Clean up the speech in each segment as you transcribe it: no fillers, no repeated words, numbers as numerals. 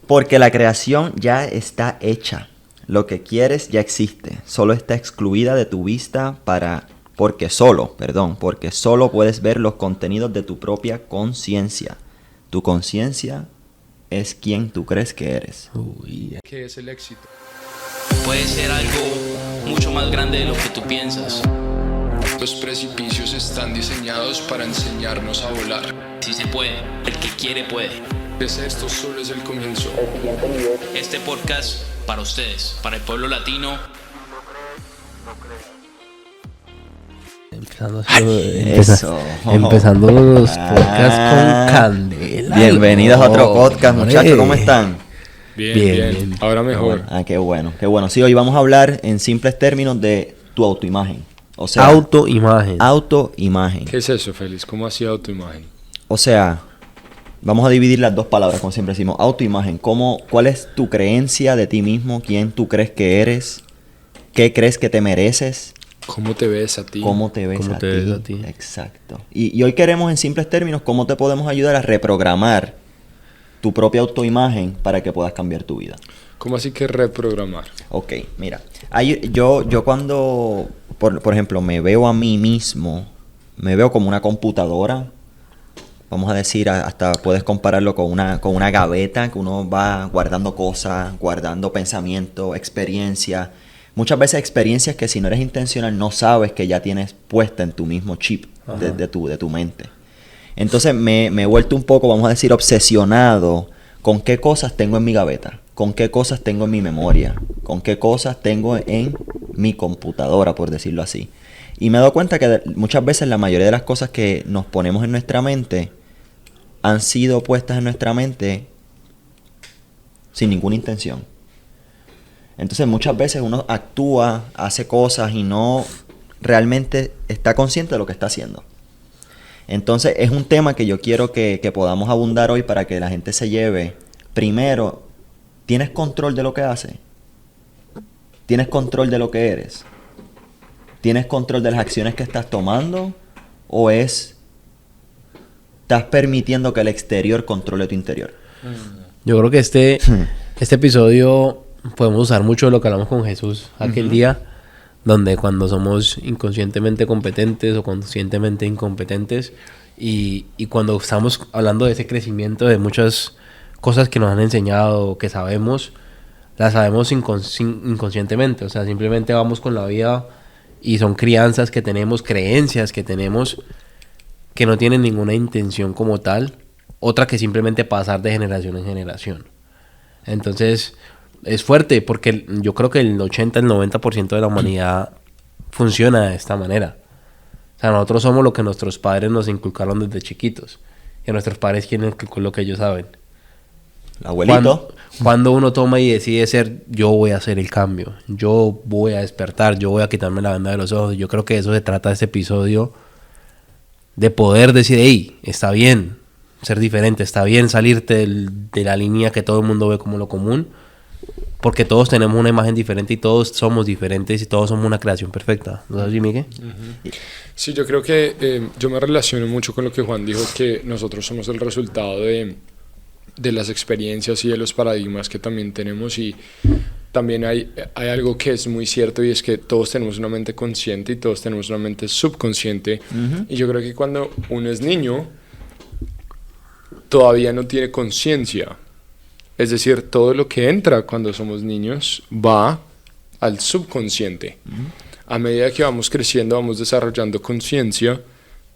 Porque la creación ya está hecha. Lo que quieres ya existe. Solo está excluida de tu vista porque solo puedes ver los contenidos de tu propia conciencia. Tu conciencia es quien tú crees que eres. ¿Qué es el éxito? Puede ser algo mucho más grande de lo que tú piensas. Los precipicios están diseñados para enseñarnos a volar. Si se puede, el que quiere puede. Esto solo es el comienzo. Este podcast para ustedes, para el pueblo latino. Empezando los podcasts con candela. Bienvenidos a otro podcast, muchachos, ¿cómo están? Bien. Ahora mejor. Qué bueno. Sí, hoy vamos a hablar en simples términos de tu autoimagen. O sea, autoimagen. ¿Qué es eso, Félix? ¿Cómo así autoimagen? O sea, vamos a dividir las dos palabras, como siempre decimos. Autoimagen. ¿Cuál es tu creencia de ti mismo? ¿Quién tú crees que eres? ¿Qué crees que te mereces? ¿Cómo te ves a ti? ¿Cómo te ves a ti? Exacto. Y hoy queremos, en simples términos, cómo te podemos ayudar a reprogramar tu propia autoimagen para que puedas cambiar tu vida. ¿Cómo así que reprogramar? Ok, mira. Yo cuando, por ejemplo, me veo a mí mismo, me veo como una computadora. Vamos a decir, hasta puedes compararlo con una gaveta que uno va guardando cosas, guardando pensamientos, experiencias. Muchas veces experiencias que si no eres intencional no sabes que ya tienes puesta en tu mismo chip de tu mente. Entonces me he vuelto un poco, vamos a decir, obsesionado con qué cosas tengo en mi gaveta, con qué cosas tengo en mi memoria, con qué cosas tengo en mi computadora, por decirlo así. Y me he dado cuenta que muchas veces la mayoría de las cosas que nos ponemos en nuestra mente han sido puestas en nuestra mente sin ninguna intención. Entonces muchas veces uno actúa, hace cosas y no realmente está consciente de lo que está haciendo. Entonces es un tema que yo quiero que podamos abundar hoy para que la gente se lleve. Primero, ¿tienes control de lo que haces? ¿Tienes control de lo que eres? ¿Tienes control de las acciones que estás tomando? ¿O estás permitiendo que el exterior controle tu interior? Yo creo que este episodio podemos usar mucho de lo que hablamos con Jesús aquel día, donde cuando somos inconscientemente competentes o conscientemente incompetentes, y cuando estamos hablando de ese crecimiento de muchas cosas que nos han enseñado, que sabemos, las sabemos inconscientemente. O sea, simplemente vamos con la vida y son crianzas que tenemos, creencias que tenemos, que no tienen ninguna intención como tal, otra que simplemente pasar de generación en generación. Entonces es fuerte porque yo creo que el 80, el 90% de la humanidad funciona de esta manera. O sea, nosotros somos lo que nuestros padres nos inculcaron desde chiquitos. Y a nuestros padres quieren inculcar lo que ellos saben. El abuelito. Cuando uno toma y decide ser, yo voy a hacer el cambio. Yo voy a despertar, yo voy a quitarme la venda de los ojos. Yo creo que de eso se trata este episodio. De poder decir, hey, está bien ser diferente. Está bien salirte de la línea que todo el mundo ve como lo común. Porque todos tenemos una imagen diferente y todos somos diferentes y todos somos una creación perfecta. ¿No sabes, Miguel? Sí, yo creo que yo me relaciono mucho con lo que Juan dijo, que nosotros somos el resultado de las experiencias y de los paradigmas que también tenemos. Y también hay algo que es muy cierto, y es que todos tenemos una mente consciente y todos tenemos una mente subconsciente. Y yo creo que cuando uno es niño, todavía no tiene conciencia. Es decir, todo lo que entra cuando somos niños va al subconsciente. A medida que vamos creciendo, vamos desarrollando conciencia,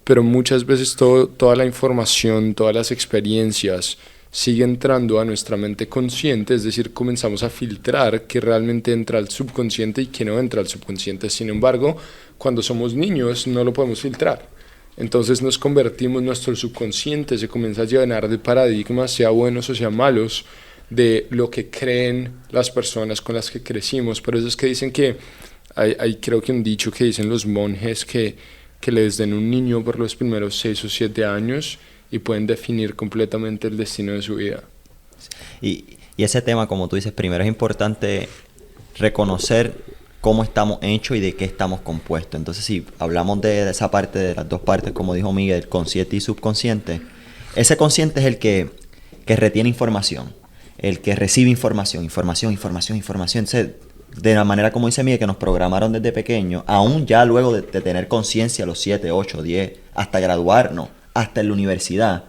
pero muchas veces toda la información, todas las experiencias sigue entrando a nuestra mente consciente. Es decir, comenzamos a filtrar qué realmente entra al subconsciente y qué no entra al subconsciente. Sin embargo, cuando somos niños no lo podemos filtrar. Entonces nos convertimos, nuestro subconsciente se comienza a llenar de paradigmas, sea buenos o sea malos, de lo que creen las personas con las que crecimos. Por eso es que dicen que hay creo que un dicho que dicen los monjes que les den un niño por los primeros 6 o 7 años y pueden definir completamente el destino de su vida. Y ese tema, como tú dices, primero es importante reconocer cómo estamos hechos y de qué estamos compuestos. Entonces, si hablamos de esa parte, de las dos partes, como dijo Miguel, consciente y subconsciente, ese consciente es el que retiene información. el que recibe información. Entonces, de la manera como dice Miguel, que nos programaron desde pequeños, aún ya luego de tener conciencia a los 7, 8, 10, hasta graduarnos, hasta en la universidad,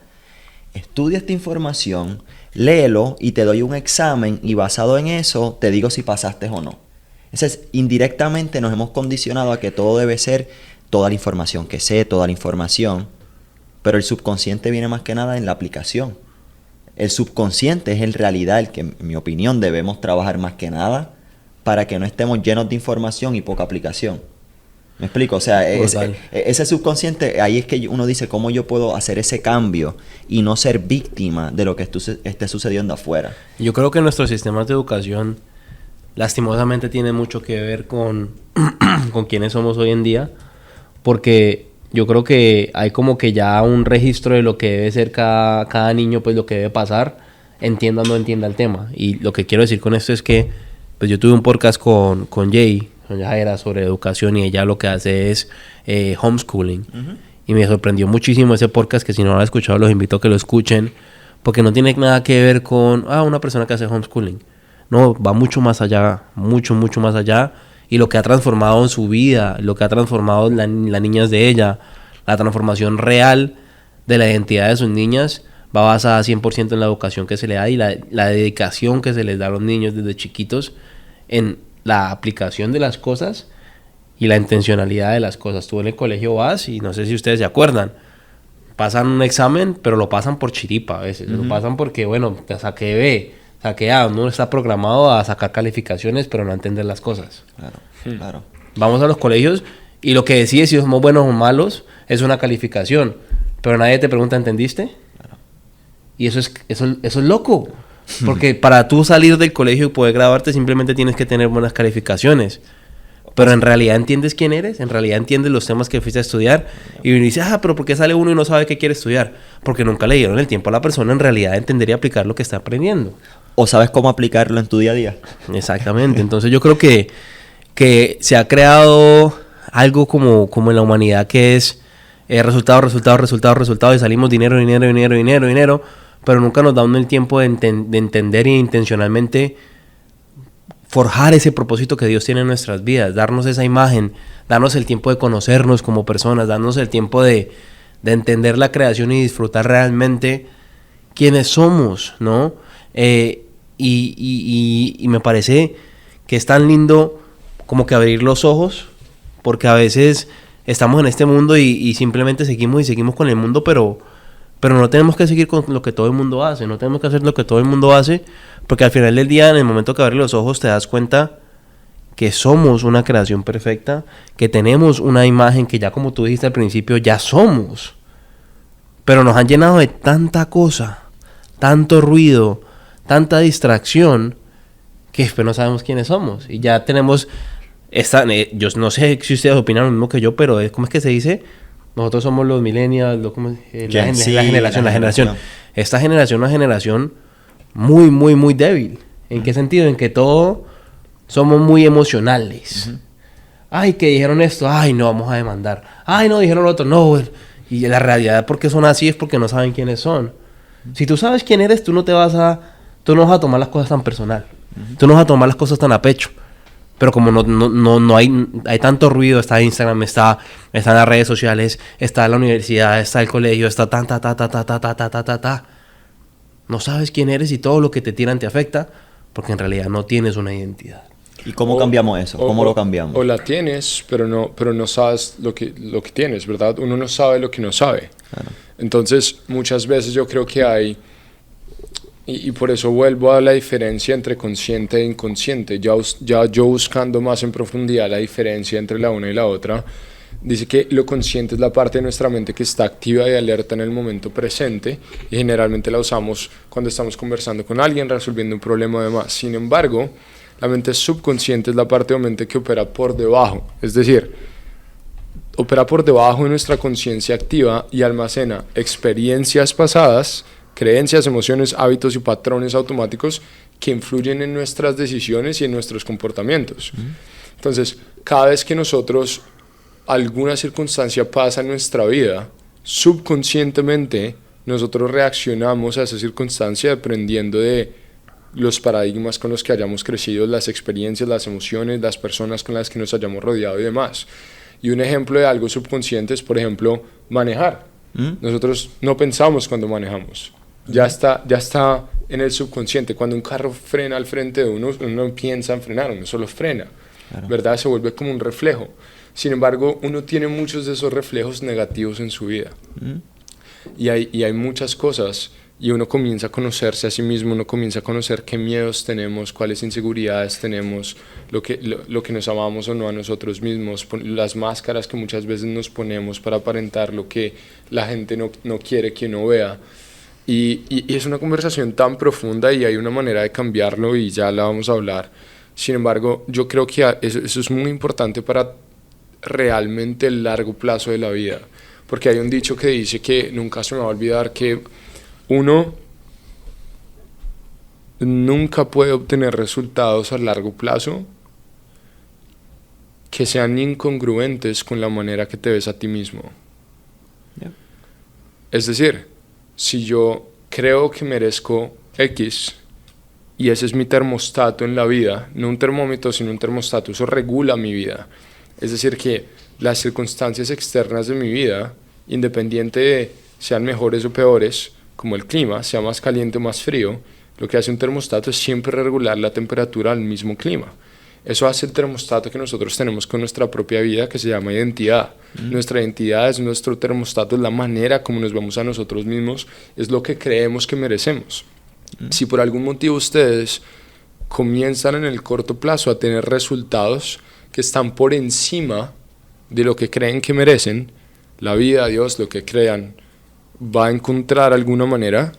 estudia esta información, léelo y te doy un examen y basado en eso te digo si pasaste o no. Entonces, indirectamente nos hemos condicionado a que todo debe ser toda la información que sé, toda la información, pero el subconsciente viene más que nada en la aplicación. El subconsciente es en realidad el que, en mi opinión, debemos trabajar más que nada para que no estemos llenos de información y poca aplicación. ¿Me explico? O sea, ese subconsciente, ahí es que uno dice cómo yo puedo hacer ese cambio y no ser víctima de lo que esté sucediendo afuera. Yo creo que nuestros sistemas de educación lastimosamente tienen mucho que ver con quiénes somos hoy en día, porque yo creo que hay como que ya un registro de lo que debe ser cada niño, pues lo que debe pasar, entienda o no entienda el tema. Y lo que quiero decir con esto es que pues yo tuve un podcast con Jay, ella era sobre educación y ella lo que hace es homeschooling. Uh-huh. Y me sorprendió muchísimo ese podcast, que si no lo han escuchado los invito a que lo escuchen, porque no tiene nada que ver con una persona que hace homeschooling. No, va mucho más allá, mucho más allá. Y lo que ha transformado en su vida, lo que ha transformado las niñas de ella, la transformación real de la identidad de sus niñas, va basada 100% en la educación que se le da y la dedicación que se les da a los niños desde chiquitos en la aplicación de las cosas y la intencionalidad de las cosas. Tú en el colegio vas y no sé si ustedes se acuerdan, pasan un examen, pero lo pasan por chiripa a veces. Uh-huh. Lo pasan porque, bueno, te saqué B, saqué A. Uno está programado a sacar calificaciones, pero no a entender las cosas. Claro. Vamos a los colegios y lo que decide si somos buenos o malos es una calificación, pero nadie te pregunta, ¿entendiste? Claro. Y eso es loco. Porque para tú salir del colegio y poder graduarte simplemente tienes que tener buenas calificaciones. Pero en realidad entiendes quién eres, en realidad entiendes los temas que fuiste a estudiar. Y uno dice, pero ¿por qué sale uno y no sabe qué quiere estudiar? Porque nunca le dieron el tiempo a la persona en realidad de entender y aplicar lo que está aprendiendo. O sabes cómo aplicarlo en tu día a día. Exactamente. Entonces yo creo que se ha creado algo como en la humanidad que es resultado y salimos dinero. Pero nunca nos da uno el tiempo de entender y intencionalmente forjar ese propósito que Dios tiene en nuestras vidas, darnos esa imagen, darnos el tiempo de conocernos como personas, darnos el tiempo de entender la creación y disfrutar realmente quiénes somos, ¿no? Y me parece que es tan lindo como que abrir los ojos, porque a veces estamos en este mundo y simplemente seguimos con el mundo, pero no tenemos que seguir con lo que todo el mundo hace, no tenemos que hacer lo que todo el mundo hace, porque al final del día, en el momento que abres los ojos, te das cuenta que somos una creación perfecta, que tenemos una imagen que ya, como tú dijiste al principio, ya somos. Pero nos han llenado de tanta cosa, tanto ruido, tanta distracción, que después no sabemos quiénes somos. Y ya tenemos yo no sé si ustedes opinan lo mismo que yo, pero ¿cómo es que se dice? Nosotros somos los millennials, la generación. Esta generación es una generación muy, muy, muy débil. ¿En qué sentido? En que todos somos muy emocionales. Uh-huh. Ay, que dijeron esto, ay, no, vamos a demandar. Ay, no, dijeron lo otro, no. Y la realidad, porque son así, es porque no saben quiénes son. Uh-huh. Si tú sabes quién eres, tú no vas a tomar las cosas tan personal. Uh-huh. Tú no vas a tomar las cosas tan a pecho. Pero como no hay tanto ruido, está Instagram, están las redes sociales, está la universidad, está el colegio, está no sabes quién eres y todo lo que te tiran te afecta, porque en realidad no tienes una identidad. ¿Y cómo cambiamos eso? ¿Cómo lo cambiamos? O la tienes, pero no sabes lo que tienes, ¿verdad? Uno no sabe lo que no sabe. Claro. Entonces, muchas veces yo creo que hay... Y por eso vuelvo a la diferencia entre consciente e inconsciente. Ya yo buscando más en profundidad la diferencia entre la una y la otra, dice que lo consciente es la parte de nuestra mente que está activa y alerta en el momento presente, y generalmente la usamos cuando estamos conversando con alguien, resolviendo un problema o demás. Sin embargo, la mente subconsciente es la parte de mente que opera por debajo, es decir, opera por debajo de nuestra conciencia activa y almacena experiencias pasadas, creencias, emociones, hábitos y patrones automáticos que influyen en nuestras decisiones y en nuestros comportamientos. Entonces, cada vez que alguna circunstancia pasa en nuestra vida, subconscientemente nosotros reaccionamos a esa circunstancia dependiendo de los paradigmas con los que hayamos crecido, las experiencias, las emociones, las personas con las que nos hayamos rodeado y demás. Y un ejemplo de algo subconsciente es, por ejemplo, manejar. Nosotros no pensamos cuando manejamos. Ya está en el subconsciente. Cuando un carro frena al frente de uno, uno no piensa en frenar, uno solo frena. Claro. ¿Verdad? Se vuelve como un reflejo. Sin embargo, uno tiene muchos de esos reflejos negativos en su vida. Y hay muchas cosas, y uno comienza a conocerse a sí mismo, uno comienza a conocer qué miedos tenemos, cuáles inseguridades tenemos, lo que nos amamos o no a nosotros mismos, las máscaras que muchas veces nos ponemos para aparentar lo que la gente no quiere que uno vea. Y es una conversación tan profunda y hay una manera de cambiarlo y ya la vamos a hablar. Sin embargo, yo creo que eso es muy importante para realmente el largo plazo de la vida. Porque hay un dicho que dice que nunca se me va a olvidar que uno nunca puede obtener resultados a largo plazo que sean incongruentes con la manera que te ves a ti mismo. Yeah. Es decir, si yo creo que merezco X y ese es mi termostato en la vida, no un termómetro sino un termostato, eso regula mi vida. Es decir, que las circunstancias externas de mi vida, independiente de sean mejores o peores, como el clima, sea más caliente o más frío, lo que hace un termostato es siempre regular la temperatura al mismo clima. Eso hace el termostato que nosotros tenemos con nuestra propia vida, que se llama identidad. Nuestra identidad es nuestro termostato, es la manera como nos vemos a nosotros mismos, es lo que creemos que merecemos. Si por algún motivo ustedes comienzan en el corto plazo a tener resultados que están por encima de lo que creen que merecen, la vida, Dios, lo que crean, va a encontrar alguna manera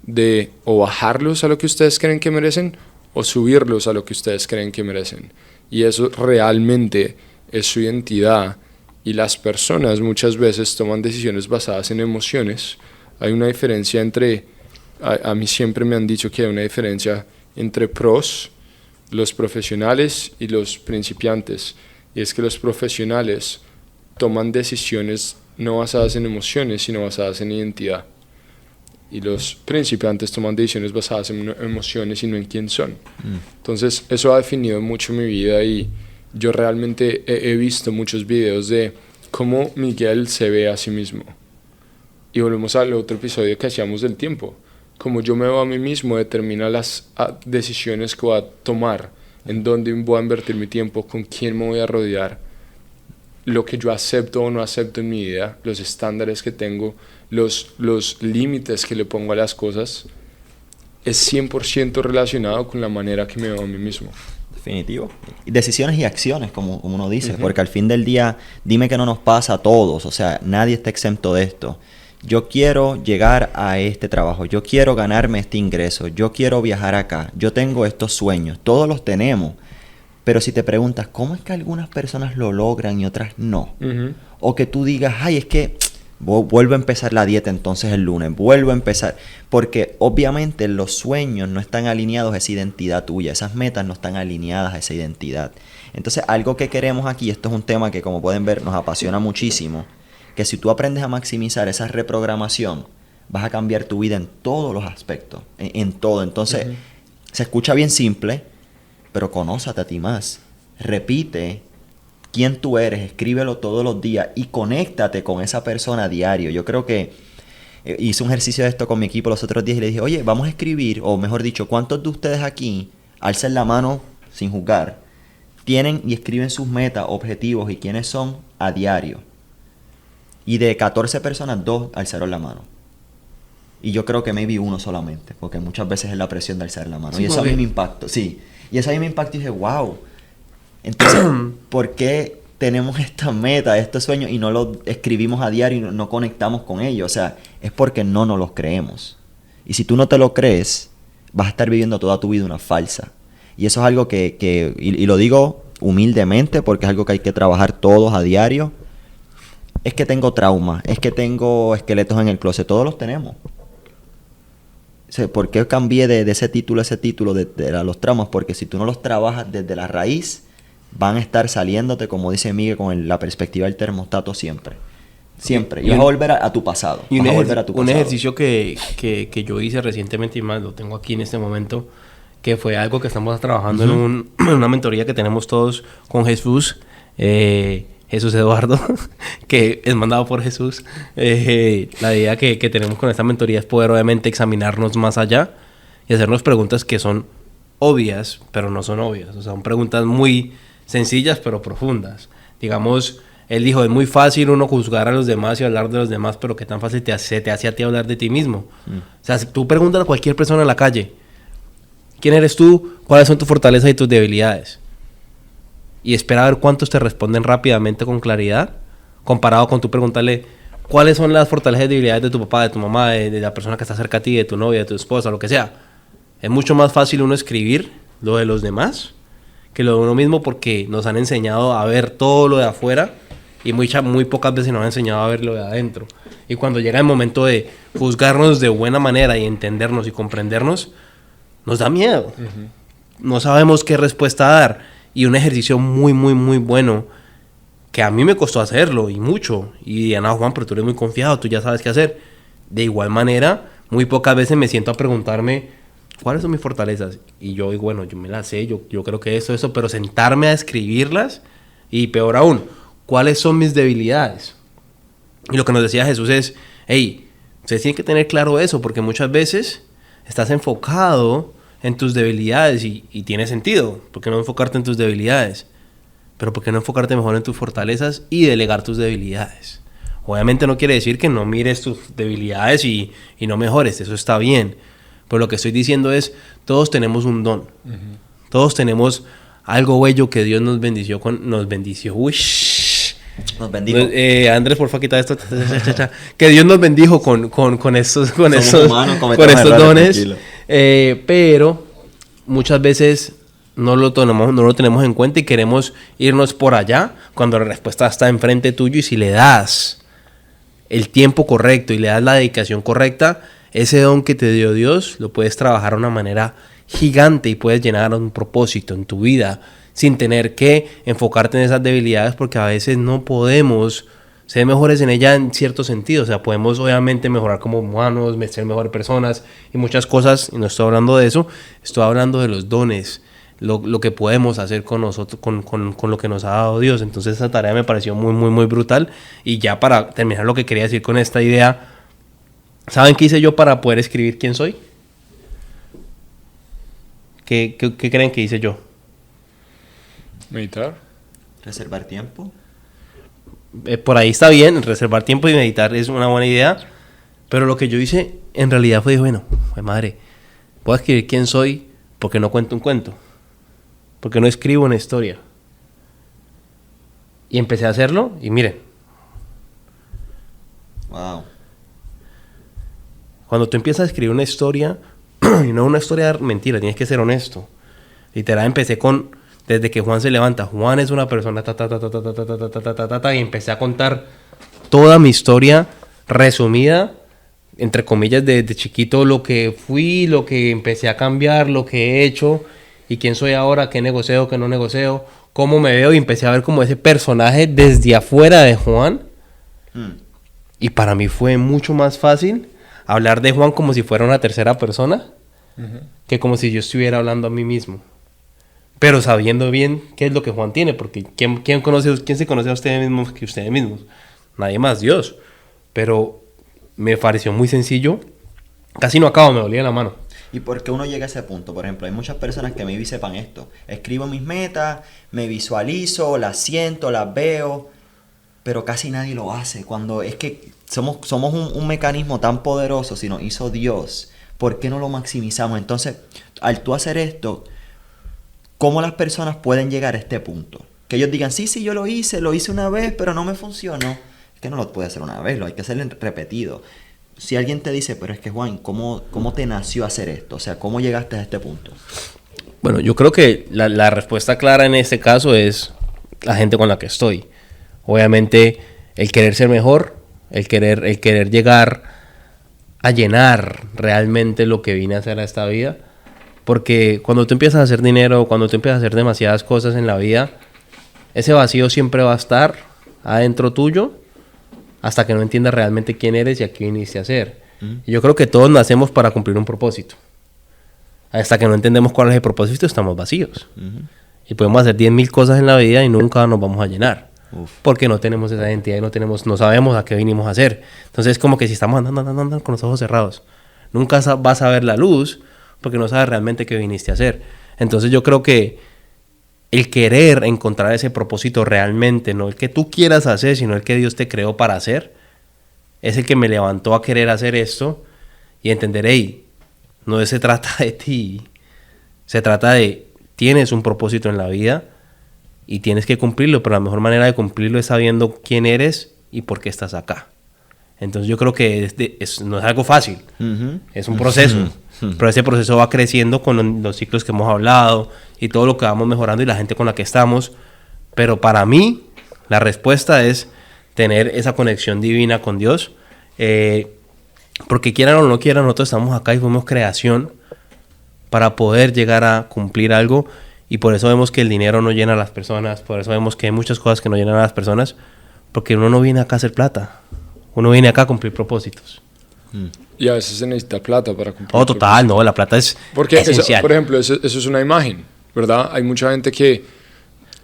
de o bajarlos a lo que ustedes creen que merecen o subirlos a lo que ustedes creen que merecen. Y eso realmente es su identidad. Y las personas muchas veces toman decisiones basadas en emociones. Hay una diferencia entre, a mí siempre me han dicho que hay una diferencia entre pros, los profesionales y los principiantes. Y es que los profesionales toman decisiones no basadas en emociones, sino basadas en identidad. Y los principiantes toman decisiones basadas en emociones y no en quién son. Entonces, eso ha definido mucho mi vida y yo realmente he visto muchos videos de cómo Miguel se ve a sí mismo. Y volvemos al otro episodio que hacíamos del tiempo. Como yo me veo a mí mismo determina las decisiones que voy a tomar, en dónde voy a invertir mi tiempo, con quién me voy a rodear, lo que yo acepto o no acepto en mi vida, los estándares que tengo, los límites que le pongo a las cosas, es 100% relacionado con la manera que me veo a mí mismo. Definitivo. Decisiones y acciones, como uno dice, porque al fin del día, dime que no nos pasa a todos, o sea, nadie está exento de esto. Yo quiero llegar a este trabajo, yo quiero ganarme este ingreso, yo quiero viajar acá, yo tengo estos sueños, todos los tenemos. Pero si te preguntas, ¿cómo es que algunas personas lo logran y otras no? O que tú digas, ay, es que vuelvo a empezar la dieta entonces el lunes, vuelvo a empezar. Porque obviamente los sueños no están alineados a esa identidad tuya, esas metas no están alineadas a esa identidad. Entonces algo que queremos aquí, esto es un tema que como pueden ver nos apasiona muchísimo, que si tú aprendes a maximizar esa reprogramación, vas a cambiar tu vida en todos los aspectos, en todo. Entonces se escucha bien simple, pero conózate a ti más. Repite quién tú eres, escríbelo todos los días y conéctate con esa persona a diario. Yo creo que hice un ejercicio de esto con mi equipo los otros días y le dije, oye, vamos a escribir, o mejor dicho, ¿cuántos de ustedes aquí, alcen la mano sin juzgar, tienen y escriben sus metas, objetivos y quiénes son a diario? Y de 14 personas, 2 alzaron la mano. Y yo creo que maybe uno solamente, porque muchas veces es la presión de alzar la mano. Sí, y eso a mí me impactó, sí. Y eso a mí me impactó y dije, wow. Entonces, ¿por qué tenemos esta meta, estos sueños y no los escribimos a diario y no conectamos con ellos? O sea, es porque no nos los creemos. Y si tú no te lo crees, vas a estar viviendo toda tu vida una falsa. Y eso es algo y lo digo humildemente porque es algo que hay que trabajar todos a diario. Es que tengo trauma, es que tengo esqueletos en el closet, todos los tenemos. O sea, ¿por qué cambié de ese título a ese título de los traumas? Porque si tú no los trabajas desde la raíz, van a estar saliéndote, como dice Miguel, con la perspectiva del termostato siempre. Siempre. Y vas a volver a tu pasado. Y un ejercicio que yo hice recientemente, y más lo tengo aquí en este momento, que fue algo que estamos trabajando en una mentoría que tenemos todos con Jesús, Jesús Eduardo, que es mandado por Jesús. La idea que tenemos con esta mentoría es poder obviamente examinarnos más allá y hacernos preguntas que son obvias, pero no son obvias. O sea, son preguntas muy sencillas, pero profundas. Digamos, él dijo, es muy fácil uno juzgar a los demás y hablar de los demás, pero qué tan fácil se te hace a ti hablar de ti mismo. O sea, si tú preguntas a cualquier persona en la calle, ¿quién eres tú? ¿Cuáles son tus fortalezas y tus debilidades? Y espera a ver cuántos te responden rápidamente con claridad, comparado con tú preguntarle cuáles son las fortalezas y debilidades de tu papá, de tu mamá, de la persona que está cerca a ti, de tu novia, de tu esposa, lo que sea. Es mucho más fácil uno escribir lo de los demás que lo de uno mismo, porque nos han enseñado a ver todo lo de afuera y muy pocas veces nos han enseñado a ver lo de adentro. Y cuando llega el momento de juzgarnos de buena manera y entendernos y comprendernos, nos da miedo. No sabemos qué respuesta dar. Y un ejercicio muy, muy, muy bueno, que a mí me costó hacerlo, y mucho. Y Diana, Juan, pero tú eres muy confiado, tú ya sabes qué hacer. De igual manera, muy pocas veces me siento a preguntarme, ¿cuáles son mis fortalezas? Y yo digo, bueno, yo me las sé, yo creo que eso, pero sentarme a escribirlas, y peor aún, ¿cuáles son mis debilidades? Y lo que nos decía Jesús es, hey, ustedes tienen que tener claro eso, porque muchas veces estás enfocado en tus debilidades y tiene sentido. ¿Por qué no enfocarte en tus debilidades? Pero ¿por qué no enfocarte mejor en tus fortalezas y delegar tus debilidades? Obviamente no quiere decir que no mires tus debilidades y no mejores, eso está bien. Pero lo que estoy diciendo es, todos tenemos un don. Todos tenemos algo bello que Dios nos bendició nos bendició. Nos bendijo. Andrés, porfa, quita esto. Que Dios nos bendijo con estos dones. Pero muchas veces no lo tenemos en cuenta y queremos irnos por allá cuando la respuesta está enfrente tuyo. Y si le das el tiempo correcto y le das la dedicación correcta, ese don que te dio Dios lo puedes trabajar de una manera gigante y puedes llenar un propósito en tu vida sin tener que enfocarte en esas debilidades, porque a veces no podemos ser mejores en ella en cierto sentido. O sea, podemos obviamente mejorar como humanos, ser mejores personas y muchas cosas, y no estoy hablando de eso, estoy hablando de los dones, lo que podemos hacer con nosotros, con lo que nos ha dado Dios. Entonces esa tarea me pareció muy, muy, muy brutal. Y ya para terminar lo que quería decir con esta idea, ¿saben qué hice yo para poder escribir quién soy? ¿Qué creen que hice yo? Meditar. Reservar tiempo. Por ahí está bien, reservar tiempo y meditar es una buena idea, pero lo que yo hice en realidad fue, bueno, madre, voy a escribir quién soy porque no cuento un cuento, porque no escribo una historia. Y empecé a hacerlo y miren. Wow. Cuando tú empiezas a escribir una historia, y no una historia de mentira, tienes que ser honesto. Literal, empecé desde que Juan se levanta. Juan es una persona, y empecé a contar toda mi historia resumida, entre comillas, de chiquito, lo que fui, lo que empecé a cambiar, lo que he hecho, y quién soy ahora, qué negocio, qué no negocio, cómo me veo, y empecé a ver como ese personaje desde afuera de Juan. Y para mí fue mucho más fácil hablar de Juan como si fuera una tercera persona, que como si yo estuviera hablando a mí mismo. Pero sabiendo bien qué es lo que Juan tiene, porque ¿quién se conoce a ustedes mismos que ustedes mismos? Nadie más, Dios. Pero me pareció muy sencillo. Casi no acabo, me dolía la mano. ¿Y por qué uno llega a ese punto? Por ejemplo, hay muchas personas que maybe sepan esto. Escribo mis metas, me visualizo, las siento, las veo, pero casi nadie lo hace. Cuando es que somos un mecanismo tan poderoso, si nos hizo Dios, ¿por qué no lo maximizamos? Entonces, al tú hacer esto, ¿cómo las personas pueden llegar a este punto? Que ellos digan, sí, yo lo hice una vez, pero no me funcionó. Es que no lo puede hacer una vez, lo hay que hacer repetido. Si alguien te dice, pero es que Juan, ¿cómo te nació hacer esto? O sea, ¿cómo llegaste a este punto? Bueno, yo creo que la respuesta clara en este caso es la gente con la que estoy. Obviamente, el querer ser mejor, el querer llegar a llenar realmente lo que vine a hacer a esta vida. Porque cuando tú empiezas a hacer dinero, cuando tú empiezas a hacer demasiadas cosas en la vida, ese vacío siempre va a estar adentro tuyo hasta que no entiendas realmente quién eres y a qué viniste a hacer. Y yo creo que todos nacemos para cumplir un propósito. Hasta que no entendemos cuál es el propósito, estamos vacíos. Y podemos hacer 10.000 cosas en la vida y nunca nos vamos a llenar. Porque no tenemos esa identidad y no sabemos a qué vinimos a hacer. Entonces es como que si estamos andando con los ojos cerrados, nunca vas a ver la luz porque no sabes realmente qué viniste a hacer. Entonces yo creo que el querer encontrar ese propósito realmente, no el que tú quieras hacer, sino el que Dios te creó para hacer, es el que me levantó a querer hacer esto y entender, hey, no se trata de ti, se trata de, tienes un propósito en la vida y tienes que cumplirlo, pero la mejor manera de cumplirlo es sabiendo quién eres y por qué estás acá. Entonces yo creo que no es algo fácil, es un proceso, pero ese proceso va creciendo con los ciclos que hemos hablado y todo lo que vamos mejorando y la gente con la que estamos, pero para mí la respuesta es tener esa conexión divina con Dios, porque quieran o no quieran, nosotros estamos acá y fuimos creación para poder llegar a cumplir algo, y por eso vemos que el dinero no llena a las personas, por eso vemos que hay muchas cosas que no llenan a las personas, porque uno no viene acá a hacer plata, uno viene acá a cumplir propósitos. Y a veces se necesita plata para cumplir. Oh, total, no, la plata es porque esencial. Por ejemplo, eso es una imagen, ¿verdad? Hay mucha gente que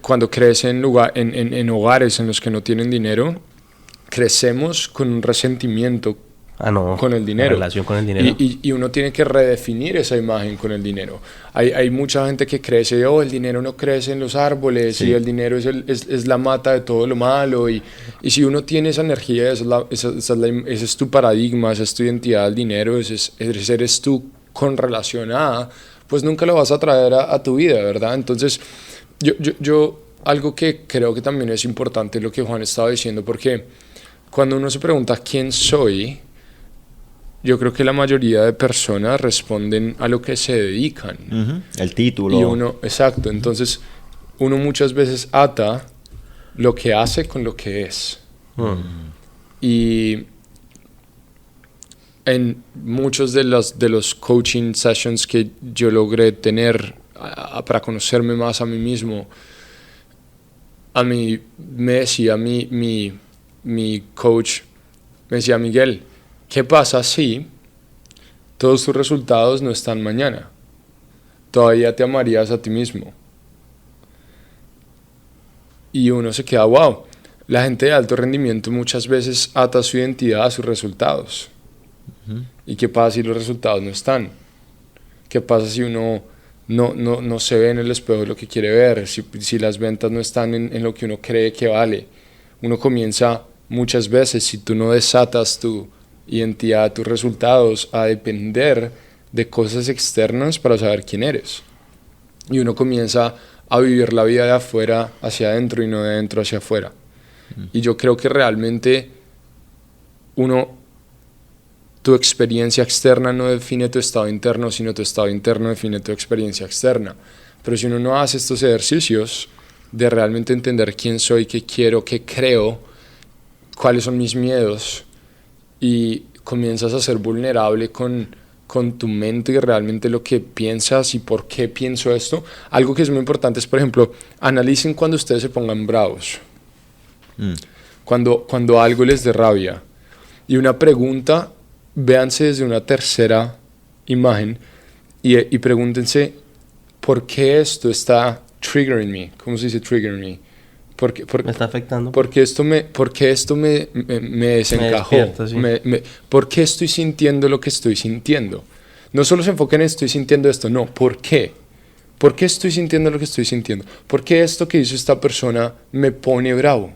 cuando crece en hogares en los que no tienen dinero, crecemos con un resentimiento con el dinero. La relación con el dinero. Y uno tiene que redefinir esa imagen con el dinero. Hay mucha gente que crece, el dinero no crece en los árboles, y el dinero es la mata de todo lo malo. Y si uno tiene esa energía, ese es tu paradigma, esa es tu identidad del dinero, eres tú con relación a, pues nunca lo vas a traer a tu vida, ¿verdad? Entonces, yo algo que creo que también es importante lo que Juan estaba diciendo, porque cuando uno se pregunta quién soy, yo creo que la mayoría de personas responden a lo que se dedican. El título. Y exacto, entonces uno muchas veces ata lo que hace con lo que es. Y en muchos de los coaching sessions que yo logré tener para conocerme más a mí mismo, a mí me decía mi coach, me decía: Miguel, ¿qué pasa si todos tus resultados no están mañana? ¿Todavía te amarías a ti mismo? Y uno se queda, wow. La gente de alto rendimiento muchas veces ata su identidad a sus resultados. ¿Y qué pasa si los resultados no están? ¿Qué pasa si uno no se ve en el espejo lo que quiere ver? Si las ventas no están en lo que uno cree que vale. Uno comienza muchas veces, si tú no desatas tu identidad, tus resultados, a depender de cosas externas para saber quién eres. Y uno comienza a vivir la vida de afuera hacia adentro y no de adentro hacia afuera. Y yo creo que realmente tu experiencia externa no define tu estado interno, sino tu estado interno define tu experiencia externa. Pero si uno no hace estos ejercicios de realmente entender quién soy, qué quiero, qué creo, cuáles son mis miedos, y comienzas a ser vulnerable con tu mente y realmente lo que piensas y por qué pienso esto. Algo que es muy importante es, por ejemplo, analicen cuando ustedes se pongan bravos, cuando algo les dé rabia. Y una pregunta, véanse desde una tercera imagen y pregúntense, ¿por qué esto está triggering me? ¿Cómo se dice triggering me? Me está afectando. ¿Por qué esto me desencajó? Me despierta, sí. ¿Por qué estoy sintiendo lo que estoy sintiendo? No solo se enfoquen en estoy sintiendo esto, no, ¿por qué? ¿Por qué estoy sintiendo lo que estoy sintiendo? ¿Por qué esto que hizo esta persona me pone bravo?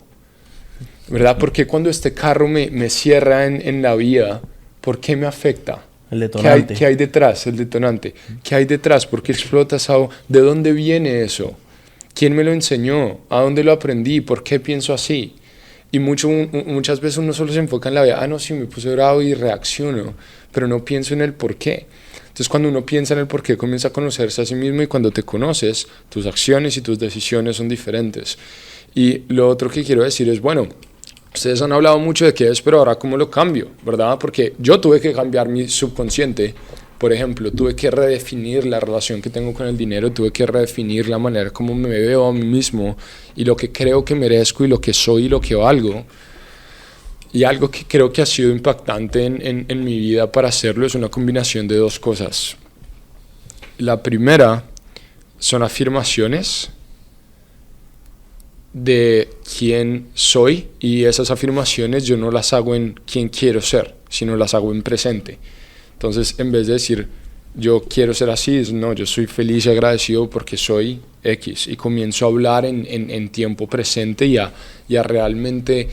¿Verdad? ¿Por qué cuando este carro me cierra en la vía, por qué me afecta? El detonante. ¿Qué hay detrás? El detonante. ¿Qué hay detrás? ¿Por qué explota esa? ¿De dónde viene eso? ¿Quién me lo enseñó? ¿A dónde lo aprendí? ¿Por qué pienso así? Y muchas veces uno solo se enfoca en la vida. No, sí, me puse bravo y reacciono, pero no pienso en el por qué. Entonces, cuando uno piensa en el por qué, comienza a conocerse a sí mismo, y cuando te conoces, tus acciones y tus decisiones son diferentes. Y lo otro que quiero decir es, bueno, ustedes han hablado mucho de qué es, pero ahora cómo lo cambio, ¿verdad? Porque yo tuve que cambiar mi subconsciente. Por ejemplo, tuve que redefinir la relación que tengo con el dinero, tuve que redefinir la manera como me veo a mí mismo y lo que creo que merezco y lo que soy y lo que valgo. Y algo que creo que ha sido impactante en mi vida para hacerlo es una combinación de dos cosas. La primera son afirmaciones de quién soy, y esas afirmaciones yo no las hago en quién quiero ser, sino las hago en presente. Entonces, en vez de decir yo quiero ser así, no, yo soy feliz y agradecido porque soy X, y comienzo a hablar en tiempo presente y a realmente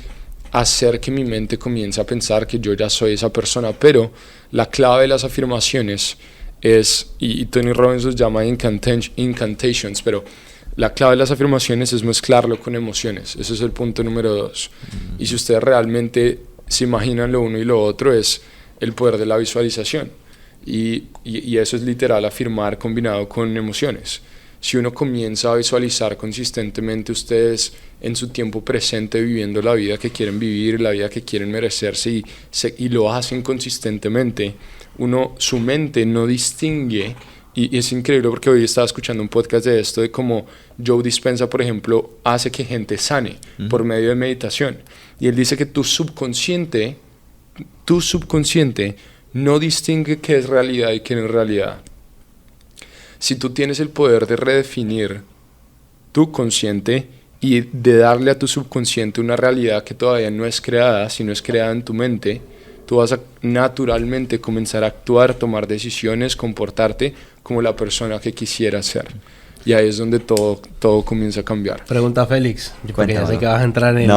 hacer que mi mente comience a pensar que yo ya soy esa persona. Pero la clave de las afirmaciones es, y Tony Robbins los llama incantations, pero la clave de las afirmaciones es mezclarlo con emociones. Ese es el punto número 2. Y si ustedes realmente se imaginan lo uno y lo otro, es el poder de la visualización. Y eso es literal afirmar combinado con emociones. Si uno comienza a visualizar consistentemente ustedes en su tiempo presente viviendo la vida que quieren vivir, la vida que quieren merecerse, y lo hacen consistentemente, su mente no distingue. Y es increíble porque hoy estaba escuchando un podcast de esto, de cómo Joe Dispenza, por ejemplo, hace que gente sane por medio de meditación. Y él dice que tu subconsciente no distingue qué es realidad y qué no es realidad. Si tú tienes el poder de redefinir tu consciente y de darle a tu subconsciente una realidad que todavía no es creada, sino es creada en tu mente, tú vas a naturalmente comenzar a actuar, tomar decisiones, comportarte como la persona que quisieras ser. Y ahí es donde todo comienza a cambiar. Pregunta Félix, porque ya sé que vas a entrar en el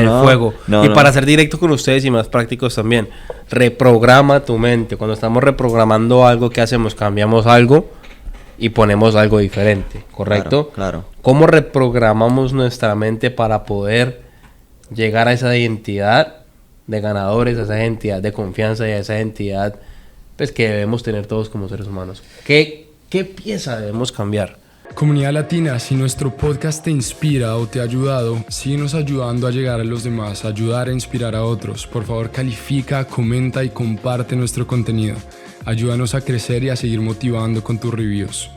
No, fuego. no, y para ser directo con ustedes y más prácticos también, reprograma tu mente. Cuando estamos reprogramando algo, ¿qué hacemos? Cambiamos algo y ponemos algo diferente, ¿correcto? Claro. ¿Cómo reprogramamos nuestra mente para poder llegar a esa identidad de ganadores, a esa identidad de confianza y a esa identidad, pues, que debemos tener todos como seres humanos? ¿Qué pieza debemos cambiar? Comunidad Latina, si nuestro podcast te inspira o te ha ayudado, síguenos ayudando a llegar a los demás, a ayudar a inspirar a otros. Por favor, califica, comenta y comparte nuestro contenido. Ayúdanos a crecer y a seguir motivando con tus reviews.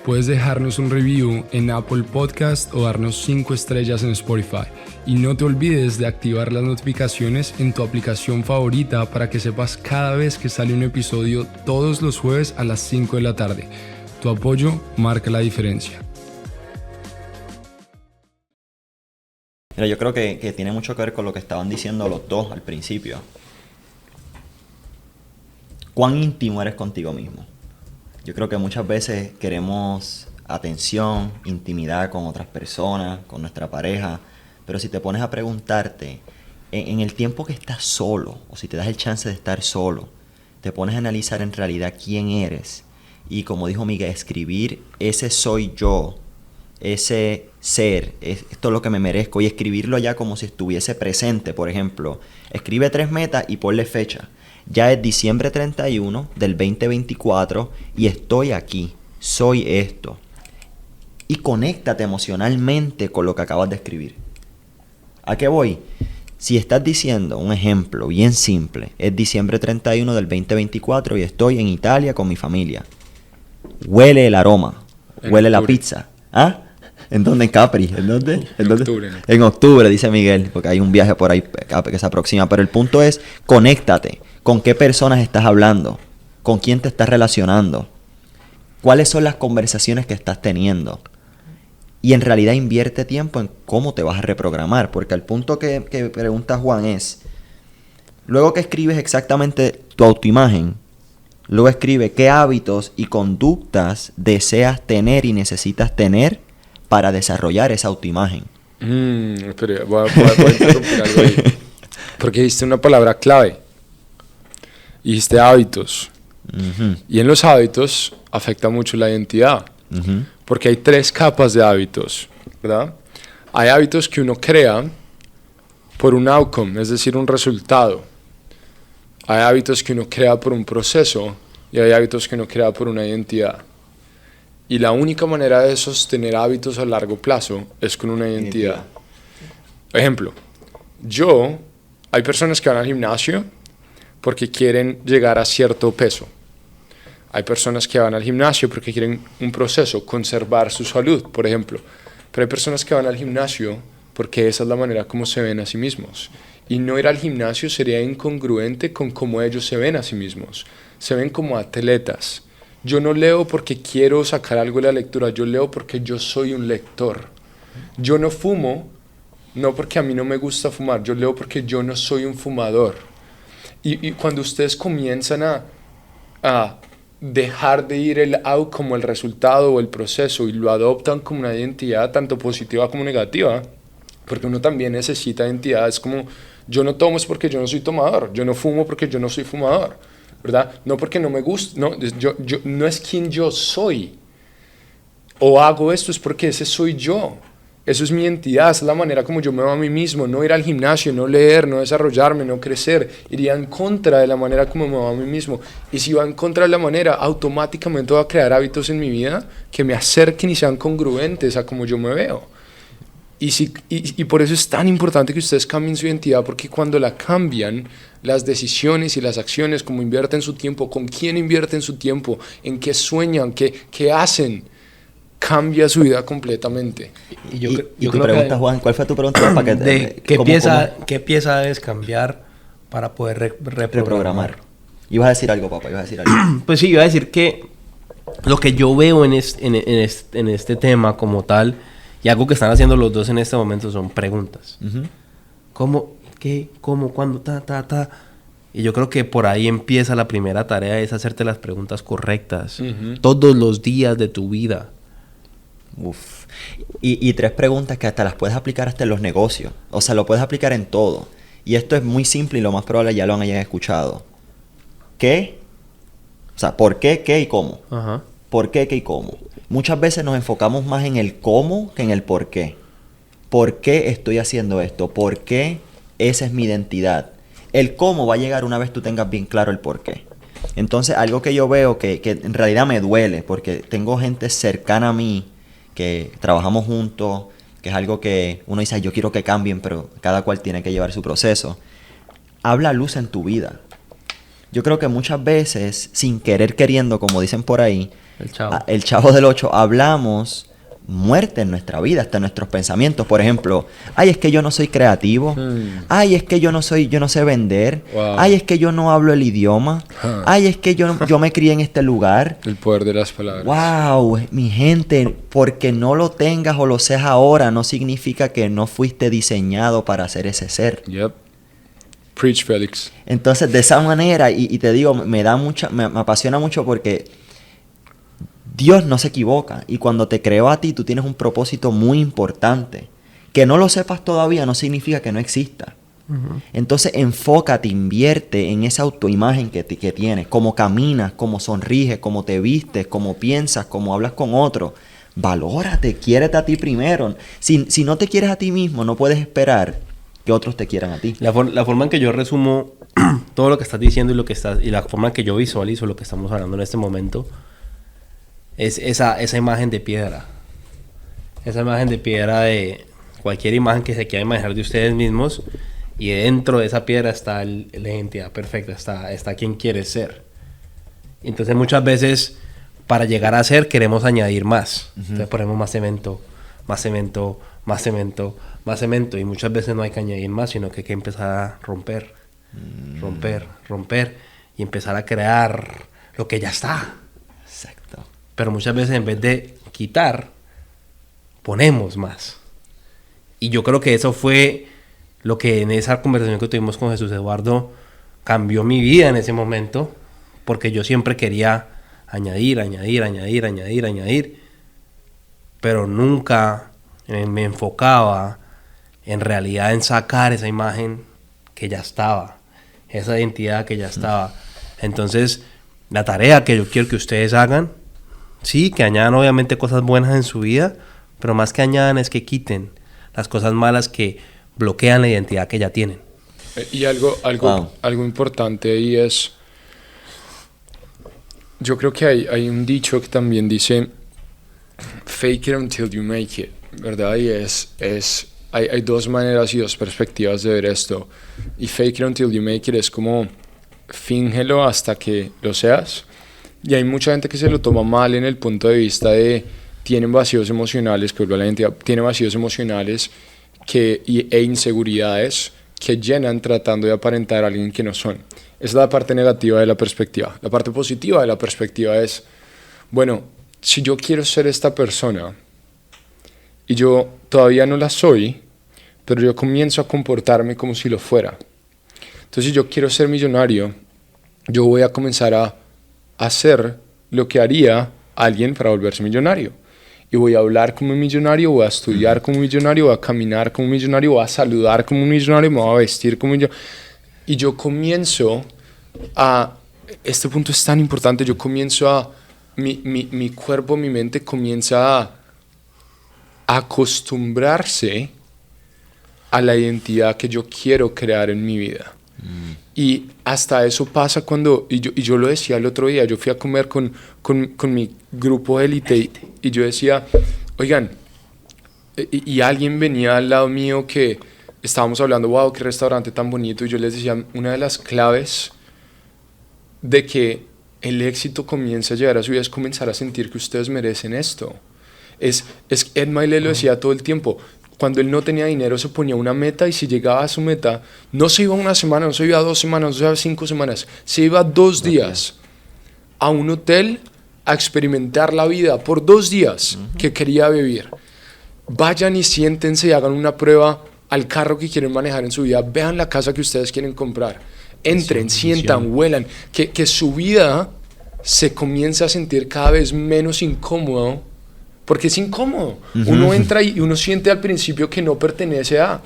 Puedes dejarnos un review en Apple Podcast o darnos 5 estrellas en Spotify. Y no te olvides de activar las notificaciones en tu aplicación favorita para que sepas cada vez que sale un episodio todos los jueves a las 5 de la tarde. Tu apoyo marca la diferencia. Mira, yo creo que tiene mucho que ver con lo que estaban diciendo los dos al principio. ¿Cuán íntimo eres contigo mismo? Yo creo que muchas veces queremos atención, intimidad con otras personas, con nuestra pareja, pero si te pones a preguntarte, en el tiempo que estás solo, o si te das el chance de estar solo, te pones a analizar en realidad quién eres. Y como dijo Miguel, escribir ese soy yo, ese ser, esto es lo que me merezco, y escribirlo ya como si estuviese presente. Por ejemplo, escribe 3 metas y ponle fecha. Ya es diciembre 31 del 2024 y estoy aquí, soy esto. Y conéctate emocionalmente con lo que acabas de escribir. ¿A qué voy? Si estás diciendo, un ejemplo bien simple, es diciembre 31 del 2024 y estoy en Italia con mi familia. Huele el aroma, huele la pizza. ¿Ah? ¿En dónde? En Capri. ¿En dónde? En octubre. En octubre, dice Miguel, porque hay un viaje por ahí que se aproxima. Pero el punto es, conéctate. ¿Con qué personas estás hablando? ¿Con quién te estás relacionando? ¿Cuáles son las conversaciones que estás teniendo? Y en realidad invierte tiempo en cómo te vas a reprogramar. Porque el punto que pregunta Juan es, luego que escribes exactamente tu autoimagen, luego escribe qué hábitos y conductas deseas tener y necesitas tener para desarrollar esa autoimagen. Pero voy a interrumpir algo ahí. Porque dijiste una palabra clave. Dijiste hábitos. Uh-huh. Y en los hábitos afecta mucho la identidad. Uh-huh. Porque hay 3 capas de hábitos, ¿verdad? Hay hábitos que uno crea por un outcome, es decir, un resultado. Hay hábitos que uno crea por un proceso y hay hábitos que uno crea por una identidad. Y la única manera de sostener hábitos a largo plazo es con una identidad. Ejemplo, hay personas que van al gimnasio porque quieren llegar a cierto peso. Hay personas que van al gimnasio porque quieren un proceso, conservar su salud, por ejemplo. Pero hay personas que van al gimnasio porque esa es la manera como se ven a sí mismos. Y no ir al gimnasio sería incongruente con cómo ellos se ven a sí mismos. Se ven como atletas, Yo no leo porque quiero sacar algo de la lectura, yo leo porque yo soy un lector. Yo no fumo, no porque a mí no me gusta fumar, yo leo porque yo no soy un fumador. Y cuando ustedes comienzan a dejar de ir el outcome, el resultado o el proceso, y lo adoptan como una identidad tanto positiva como negativa, porque uno también necesita identidades como yo no tomo es porque yo no soy tomador, yo no fumo porque yo no soy fumador, ¿verdad? No porque no me gusta, no, no es quien yo soy, o hago esto es porque ese soy yo. Eso es mi identidad, esa es la manera como yo me veo a mí mismo. No ir al gimnasio, no leer, no desarrollarme, no crecer. Iría en contra de la manera como me veo a mí mismo. Y si va en contra de la manera, automáticamente voy a crear hábitos en mi vida que me acerquen y sean congruentes a cómo yo me veo. Y por eso es tan importante que ustedes cambien su identidad, porque cuando la cambian, las decisiones y las acciones, como invierten su tiempo, con quién invierten su tiempo, en qué sueñan, qué hacen, cambia su vida completamente. Y tu pregunta, Juan, ¿cuál fue tu pregunta? Para que, ¿Qué pieza debes cambiar para poder reprogramar? Ibas a decir algo, papá, ibas a decir algo. Pues sí, iba a decir que lo que yo veo en este tema como tal, y algo que están haciendo los dos en este momento, son preguntas. Uh-huh. ¿Cómo? ¿Qué? ¿Cómo? ¿Cuándo? Y yo creo que por ahí empieza la primera tarea, es hacerte las preguntas correctas. Uh-huh. Todos los días de tu vida. Uf. Y 3 preguntas que hasta las puedes aplicar hasta en los negocios. O sea, lo puedes aplicar en todo. Y esto es muy simple y lo más probable ya lo hayan escuchado. ¿Qué? O sea, ¿por qué, qué y cómo? Ajá. ¿Por qué, qué y cómo? Muchas veces nos enfocamos más en el cómo que en el por qué. ¿Por qué estoy haciendo esto? ¿Por qué esa es mi identidad? El cómo va a llegar una vez tú tengas bien claro el por qué. Entonces, algo que yo veo que en realidad me duele, porque tengo gente cercana a mí que trabajamos juntos, que es algo que uno dice, yo quiero que cambien, pero cada cual tiene que llevar su proceso. Habla luz en tu vida. Yo creo que muchas veces, sin querer queriendo, como dicen por ahí, el Chavo del 8, hablamos muerte en nuestra vida, hasta en nuestros pensamientos. Por ejemplo, ay, es que yo no soy creativo. Ay, es que yo no sé vender. Wow. Ay, es que yo no hablo el idioma. Ay, es que yo me crié en este lugar. El poder de las palabras. Wow, mi gente, porque no lo tengas o lo seas ahora, no significa que no fuiste diseñado para ser ese ser. Yep. Preach, Félix. Entonces, de esa manera, y te digo, me apasiona mucho porque Dios no se equivoca, y cuando te creó a ti, tú tienes un propósito muy importante. Que no lo sepas todavía no significa que no exista. Uh-huh. Entonces, enfócate, invierte en esa autoimagen que tienes, cómo caminas, cómo sonríes, cómo te vistes, cómo piensas, cómo hablas con otros. Valórate, quiérete a ti primero. Si no te quieres a ti mismo, no puedes esperar que otros te quieran a ti. La forma en que yo resumo todo lo que estás diciendo y la forma en que yo visualizo lo que estamos hablando en este momento es esa imagen de piedra. Esa imagen de piedra, de cualquier imagen que se quiera imaginar de ustedes mismos, y dentro de esa piedra está la identidad perfecta, está quien quieres ser. Entonces muchas veces para llegar a ser queremos añadir más. Uh-huh. Entonces ponemos más cemento, más cemento, más cemento, más cemento, y muchas veces no hay que añadir más, sino que hay que empezar a romper, romper y empezar a crear lo que ya está. Exacto. Pero muchas veces en vez de quitar, ponemos más. Y yo creo que eso fue lo que en esa conversación que tuvimos con Jesús Eduardo cambió mi vida en ese momento, porque yo siempre quería añadir, pero nunca me enfocaba en realidad en sacar esa imagen que ya estaba, esa identidad que ya estaba. Entonces, la tarea que yo quiero que ustedes hagan, sí, que añadan obviamente cosas buenas en su vida, pero más que añadan es que quiten las cosas malas que bloquean la identidad que ya tienen. Y algo importante ahí es, yo creo que hay un dicho que también dice, fake it until you make it, ¿verdad? Y hay 2 maneras y 2 perspectivas de ver esto. Y fake it until you make it es como, fíngelo hasta que lo seas. Y hay mucha gente que se lo toma mal en el punto de vista de tienen vacíos emocionales, que vuelve a la identidad, tiene vacíos emocionales e inseguridades que llenan tratando de aparentar a alguien que no son. Esa es la parte negativa de la perspectiva. La parte positiva de la perspectiva es, bueno, si yo quiero ser esta persona y yo todavía no la soy, pero yo comienzo a comportarme como si lo fuera. Entonces, si yo quiero ser millonario, yo voy a comenzar a hacer lo que haría alguien para volverse millonario. Y voy a hablar como un millonario, voy a estudiar como un millonario, voy a caminar como un millonario, voy a saludar como un millonario, me voy a vestir como un millonario. Y yo comienzo a... Este punto es tan importante, yo comienzo a... Mi cuerpo, mi mente comienza a acostumbrarse a la identidad que yo quiero crear en mi vida. Y hasta eso pasa cuando, y yo lo decía el otro día, yo fui a comer con mi grupo élite y yo decía, oigan, y alguien venía al lado mío que estábamos hablando, wow, qué restaurante tan bonito, y yo les decía, una de las claves de que el éxito comience a llegar a su vida es comenzar a sentir que ustedes merecen esto. Ed Milet lo decía todo el tiempo. Cuando él no tenía dinero se ponía una meta y si llegaba a su meta, no se iba una semana, no se iba 2 semanas, no se iba 5 semanas, se iba 2 días a un hotel a experimentar la vida por 2 días que quería vivir. Vayan y siéntense y hagan una prueba al carro que quieren manejar en su vida, vean la casa que ustedes quieren comprar, entren, sientan, huelan, que su vida se comience a sentir cada vez menos incómodo. Porque es incómodo. Uno entra y uno siente al principio que no pertenece a...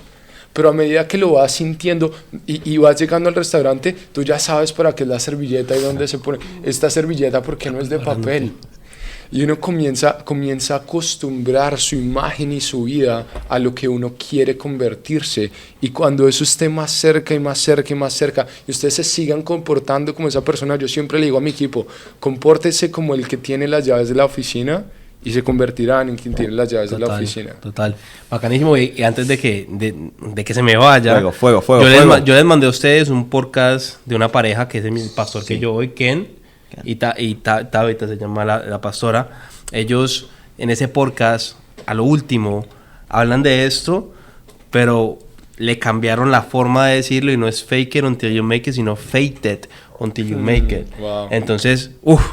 Pero a medida que lo vas sintiendo y vas llegando al restaurante, tú ya sabes para qué es la servilleta y dónde se pone. Esta servilleta, ¿por qué no es de papel? Y uno comienza a acostumbrar su imagen y su vida a lo que uno quiere convertirse. Y cuando eso esté más cerca y más cerca y más cerca, y ustedes se sigan comportando como esa persona, yo siempre le digo a mi equipo, compórtese como el que tiene las llaves de la oficina, y se convertirán en quien tiene las llaves de la oficina. Total. Bacanísimo. Y antes de que se me vaya... Fuego. Yo les mandé a ustedes un podcast de una pareja que es el pastor que yo voy, Ken. Y Tabitha se llama la pastora. Ellos en ese podcast, a lo último, hablan de esto, pero le cambiaron la forma de decirlo y no es fake it until you make it, sino fake it until you make it. Wow. Entonces,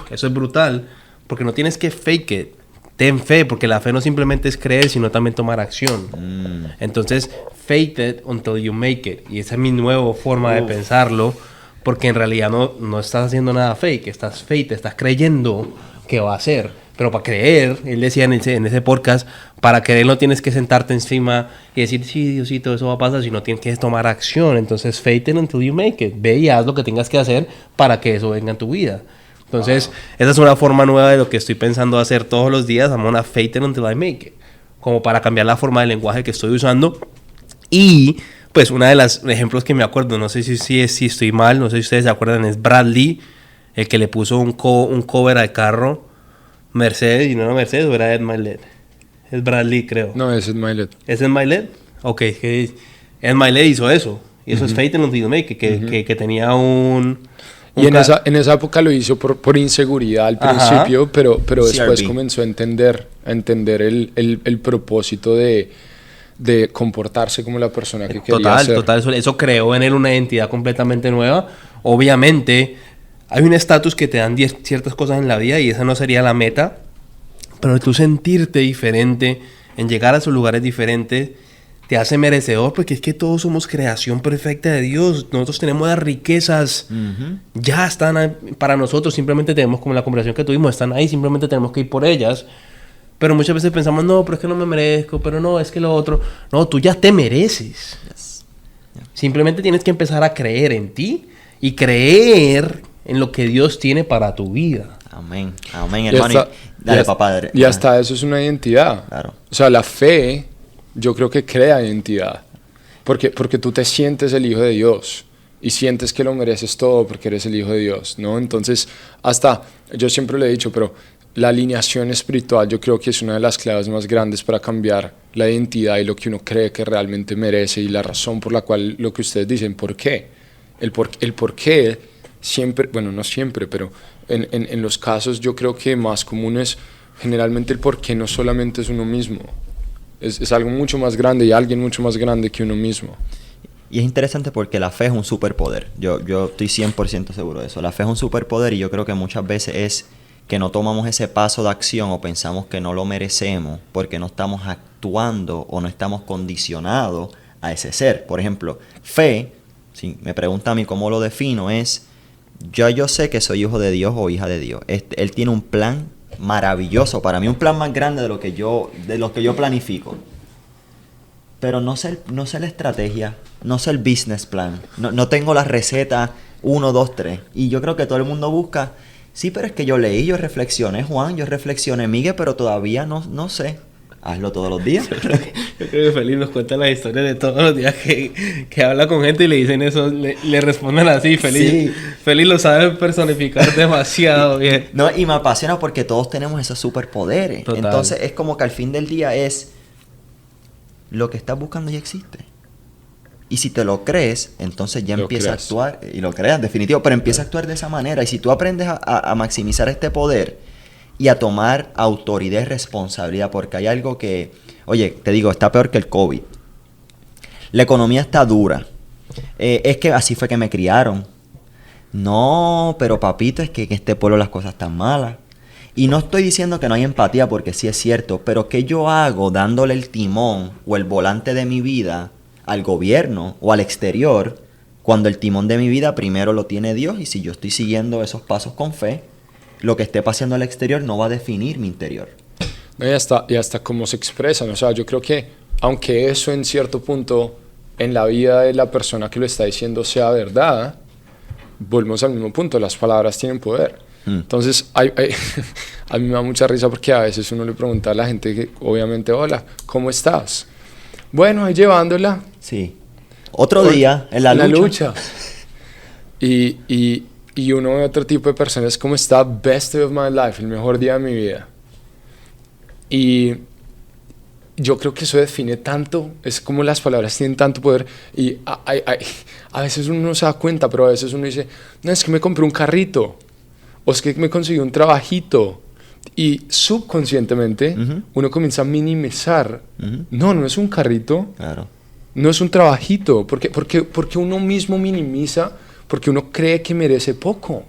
eso es brutal, porque no tienes que fake it. Ten fe, porque la fe no simplemente es creer, sino también tomar acción. Entonces, fake it until you make it. Y esa es mi nueva forma de pensarlo, porque en realidad no estás haciendo nada fake, estás creyendo que va a ser. Pero para creer, él decía en ese podcast, para creer no tienes que sentarte encima y decir, sí, Diosito, eso va a pasar, sino tienes que tomar acción. Entonces, fake it until you make it. Ve y haz lo que tengas que hacer para que eso venga en tu vida. Entonces, esa es una forma nueva de lo que estoy pensando hacer todos los días. I'm gonna fake it until I make it. Como para cambiar la forma de lenguaje que estoy usando. Y, pues, una de los ejemplos que me acuerdo, no sé si estoy mal, no sé si ustedes se acuerdan, es Bradley, el que le puso un cover al carro Mercedes, y no era Mercedes, o era Ed Milet. Es Bradley, creo. No, es Ed Milet. ¿Es Ed Milet? Ok, Ed Milet hizo eso. Y eso es fake it until you make it, que tenía y en esa época lo hizo por inseguridad al principio, pero después comenzó a entender el propósito de comportarse como la persona que quería ser. Total, eso creó en él una identidad completamente nueva. Obviamente, hay un estatus que te dan ciertas cosas en la vida y esa no sería la meta, pero tú sentirte diferente, en llegar a esos lugares diferentes, te hace merecedor, porque es que todos somos creación perfecta de Dios. Nosotros tenemos las riquezas, ya están para nosotros, simplemente tenemos, como la conversación que tuvimos, están ahí, simplemente tenemos que ir por ellas. Pero muchas veces pensamos, no, pero es que no me merezco, pero no, es que lo otro. No, tú ya te mereces. Simplemente tienes que empezar a creer en ti y creer en lo que Dios tiene para tu vida. Amén, hermano. Dale, papá. Y hasta eso es una identidad. Claro. O sea, la fe, yo creo que crea identidad. Porque tú te sientes el Hijo de Dios y sientes que lo mereces todo porque eres el Hijo de Dios, ¿no? Entonces, yo siempre lo he dicho, pero la alineación espiritual yo creo que es una de las claves más grandes para cambiar la identidad y lo que uno cree que realmente merece y la razón por la cual lo que ustedes dicen, ¿por qué? El por qué siempre, bueno, no siempre, pero en los casos yo creo que más común es generalmente el por qué no solamente es uno mismo. Es algo mucho más grande y alguien mucho más grande que uno mismo. Y es interesante porque la fe es un superpoder. Yo estoy 100% seguro de eso. La fe es un superpoder y yo creo que muchas veces es que no tomamos ese paso de acción o pensamos que no lo merecemos porque no estamos actuando o no estamos condicionados a ese ser. Por ejemplo, fe, si me pregunta a mí cómo lo defino, es yo sé que soy hijo de Dios o hija de Dios. Él tiene un plan maravilloso para mí, un plan más grande de lo que yo planifico. Pero no sé la estrategia, no sé el business plan, no tengo la receta 1, 2, 3. Y yo creo que todo el mundo busca, sí, pero es que yo leí, yo reflexioné, Juan, yo reflexioné, Miguel, pero todavía no sé. Hazlo todos los días. Yo creo que Feliz nos cuenta las historias de todos los días que habla con gente y le dicen eso, le responden así. Sí. Feliz lo sabe personificar demasiado bien. No, y me apasiona porque todos tenemos esos superpoderes. Total. Entonces es como que al fin del día es lo que estás buscando ya existe. Y si te lo crees, entonces ya empieza a actuar. Y lo creas, definitivo, pero empieza a actuar de esa manera. Y si tú aprendes a maximizar este poder y a tomar autoridad y responsabilidad, porque hay algo que, oye, te digo, está peor que el COVID. La economía está dura. Es que así fue que me criaron. No, pero papito, es que en este pueblo las cosas están malas. Y no estoy diciendo que no hay empatía, porque sí es cierto, pero ¿qué yo hago dándole el timón o el volante de mi vida al gobierno o al exterior cuando el timón de mi vida primero lo tiene Dios? Y si yo estoy siguiendo esos pasos con fe, lo que esté pasando al exterior no va a definir mi interior. No, y hasta cómo se expresan. O sea, yo creo que aunque eso en cierto punto en la vida de la persona que lo está diciendo sea verdad, volvemos al mismo punto, las palabras tienen poder. Entonces, a mí me da mucha risa porque a veces uno le pregunta a la gente que, obviamente, hola, ¿cómo estás? Bueno, ahí llevándola. Sí. Otro día, en la lucha. Y uno ve otro tipo de personas como está, best day of my life, el mejor día de mi vida. Y yo creo que eso define tanto, es como las palabras tienen tanto poder. Y a veces uno no se da cuenta, pero a veces uno dice, no, es que me compré un carrito. O es que me conseguí un trabajito. Y subconscientemente uno comienza a minimizar. No es un carrito. Claro. No es un trabajito. Porque uno mismo minimiza, porque uno cree que merece poco.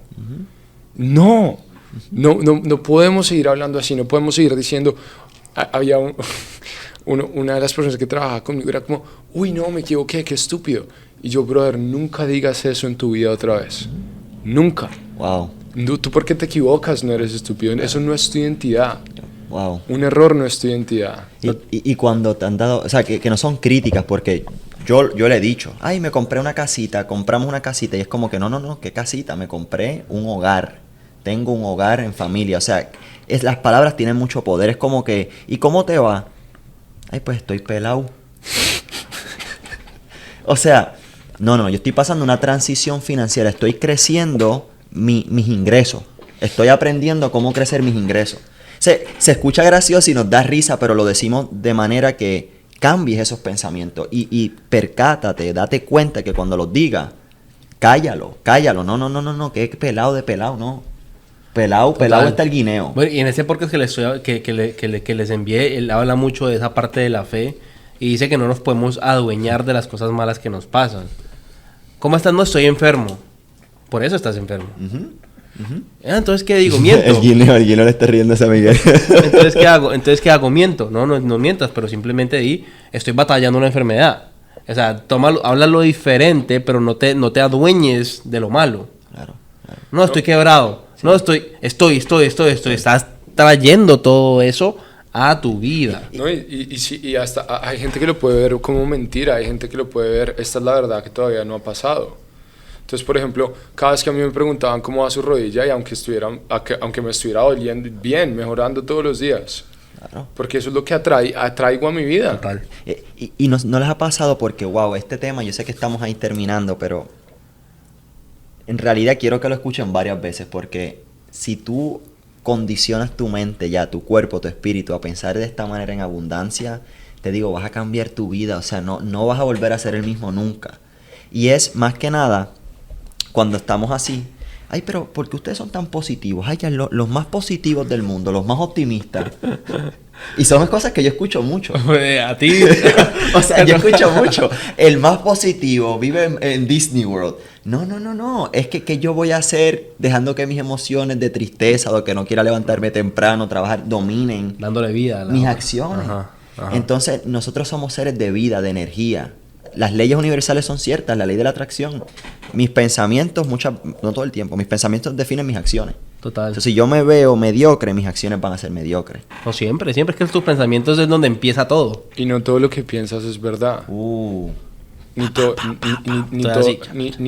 No podemos seguir hablando así. No podemos seguir diciendo. Había una de las personas que trabajaba conmigo era como, uy, no, me equivoqué, qué estúpido. Y yo, brother, nunca digas eso en tu vida otra vez. Nunca. Wow. Tú porque te equivocas no eres estúpido, eso no es tu identidad. Wow. Un error no es tu identidad. Y cuando te han dado, o sea, que no son críticas, porque yo le he dicho, ay, me compré una casita, compramos una casita, y es como que no, ¿qué casita? Me compré un hogar, tengo un hogar en familia, o sea, las palabras tienen mucho poder, es como que, ¿y cómo te va? Ay, pues estoy pelado. O sea, no, yo estoy pasando una transición financiera, estoy creciendo mis ingresos. Estoy aprendiendo cómo crecer mis ingresos. Se escucha gracioso y nos da risa, pero lo decimos de manera que cambies esos pensamientos. Y percátate, date cuenta que cuando los digas, cállalo. No, que pelado de pelado, no. Pelado está el guineo. Bueno, y en ese podcast que les envié, él habla mucho de esa parte de la fe y dice que no nos podemos adueñar de las cosas malas que nos pasan. ¿Cómo estás? No, estoy enfermo. Por eso estás enfermo. Entonces, ¿qué digo? Miento. El guineo le está riendo a Miguel. Entonces, ¿qué hago? Miento. No mientas, pero simplemente estoy batallando una enfermedad. O sea, háblalo diferente, pero no te adueñes de lo malo. Claro. No, estoy quebrado. Sí. No, estoy. Estás trayendo todo eso a tu vida. No, y hasta hay gente que lo puede ver como mentira, hay gente que lo puede ver, esta es la verdad que todavía no ha pasado. Entonces, por ejemplo, cada vez que a mí me preguntaban cómo va su rodilla y aunque me estuviera doliendo bien, mejorando todos los días. Claro. Porque eso es lo que atraigo a mi vida. Total. Y no les ha pasado porque, wow, este tema, yo sé que estamos ahí terminando, pero en realidad quiero que lo escuchen varias veces, porque si tú condicionas tu mente ya, tu cuerpo, tu espíritu a pensar de esta manera en abundancia, te digo, vas a cambiar tu vida, o sea, no vas a volver a ser el mismo nunca. Y es más que nada, cuando estamos así, ay, pero ¿por qué ustedes son tan positivos? Ay, ya los más positivos del mundo, los más optimistas. Y son cosas que yo escucho mucho. A ti. O sea, yo escucho mucho. El más positivo vive en Disney World. No. Es que yo voy a hacer dejando que mis emociones de tristeza o que no quiera levantarme temprano, trabajar, dominen Dándole vida a mis acciones. Ajá. Entonces, nosotros somos seres de vida, de energía. Las leyes universales son ciertas, la ley de la atracción. Mis pensamientos, no todo el tiempo, mis pensamientos definen mis acciones. Total. Entonces, si yo me veo mediocre, mis acciones van a ser mediocres. No siempre es que tus pensamientos es donde empieza todo. Y no todo lo que piensas es verdad. Ni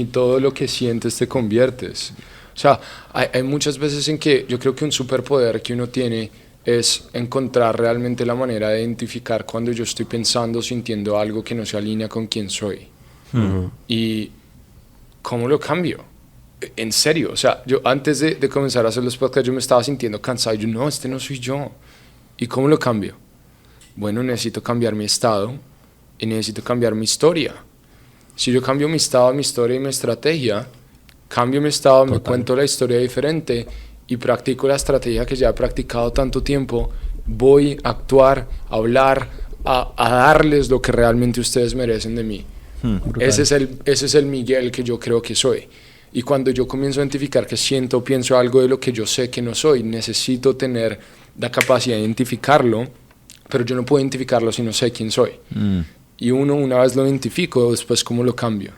todo lo que sientes te conviertes. O sea, hay muchas veces en que yo creo que un superpoder que uno tiene es encontrar realmente la manera de identificar cuando yo estoy pensando, sintiendo algo que no se alinea con quién soy. Y cómo lo cambio. En serio, o sea, yo antes de comenzar a hacer los podcasts yo me estaba sintiendo cansado y yo, no, este no soy yo. ¿Y cómo lo cambio? Bueno, necesito cambiar mi estado y necesito cambiar mi historia. Si yo cambio mi estado, mi historia y mi estrategia, cambio mi estado, me cuento la historia diferente y practico la estrategia que ya he practicado tanto tiempo, voy a actuar, a hablar, a darles lo que realmente ustedes merecen de mí. Ese es el Miguel que yo creo que soy. Y cuando yo comienzo a identificar que siento o pienso algo de lo que yo sé que no soy, necesito tener la capacidad de identificarlo, pero yo no puedo identificarlo si no sé quién soy. Y una vez lo identifico, después cómo lo cambio.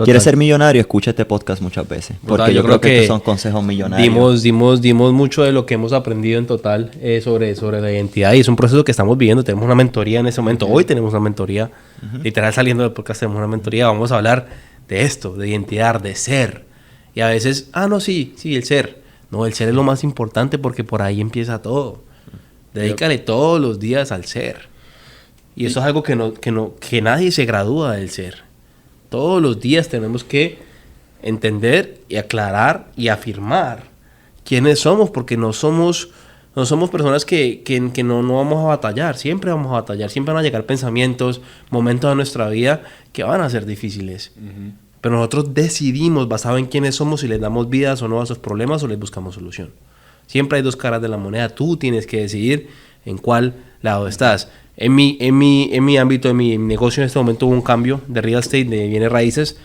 ¿Quieres ser millonario? Escucha este podcast muchas veces. Porque yo creo que estos son consejos millonarios. Dimos mucho de lo que hemos aprendido en total sobre la identidad. Y es un proceso que estamos viviendo. Tenemos una mentoría en ese momento. Hoy tenemos una mentoría. Literal, saliendo del podcast tenemos una mentoría. Vamos a hablar de esto, de identidad, de ser. Y a veces, sí, el ser. No, el ser es lo más importante porque por ahí empieza todo. Dedícale todos los días al ser. Y eso es algo que nadie se gradúa del ser. Todos los días tenemos que entender y aclarar y afirmar quiénes somos, porque no somos personas que no vamos a batallar. Siempre vamos a batallar, siempre van a llegar pensamientos, momentos de nuestra vida que van a ser difíciles. Pero nosotros decidimos, basado en quiénes somos, si les damos vidas o no a esos problemas o les buscamos solución. Siempre hay dos caras de la moneda. Tú tienes que decidir en cuál lado estás. En mi ámbito, en mi negocio en este momento hubo un cambio de real estate, de bienes raíces,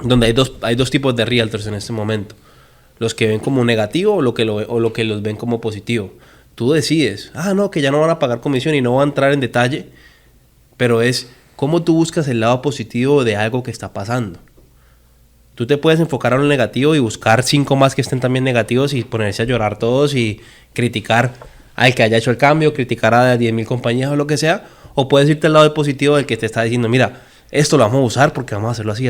donde hay dos tipos de realtors en este momento. Los que ven como negativo o lo que los ven como positivo. Tú decides, que ya no van a pagar comisión y no voy a entrar en detalle, pero es cómo tú buscas el lado positivo de algo que está pasando. Tú te puedes enfocar a lo negativo y buscar 5 más que estén también negativos y ponerse a llorar todos y criticar al que haya hecho el cambio, criticar a 10,000 compañías o lo que sea, o puedes irte al lado positivo del que te está diciendo, mira, esto lo vamos a usar porque vamos a hacerlo así,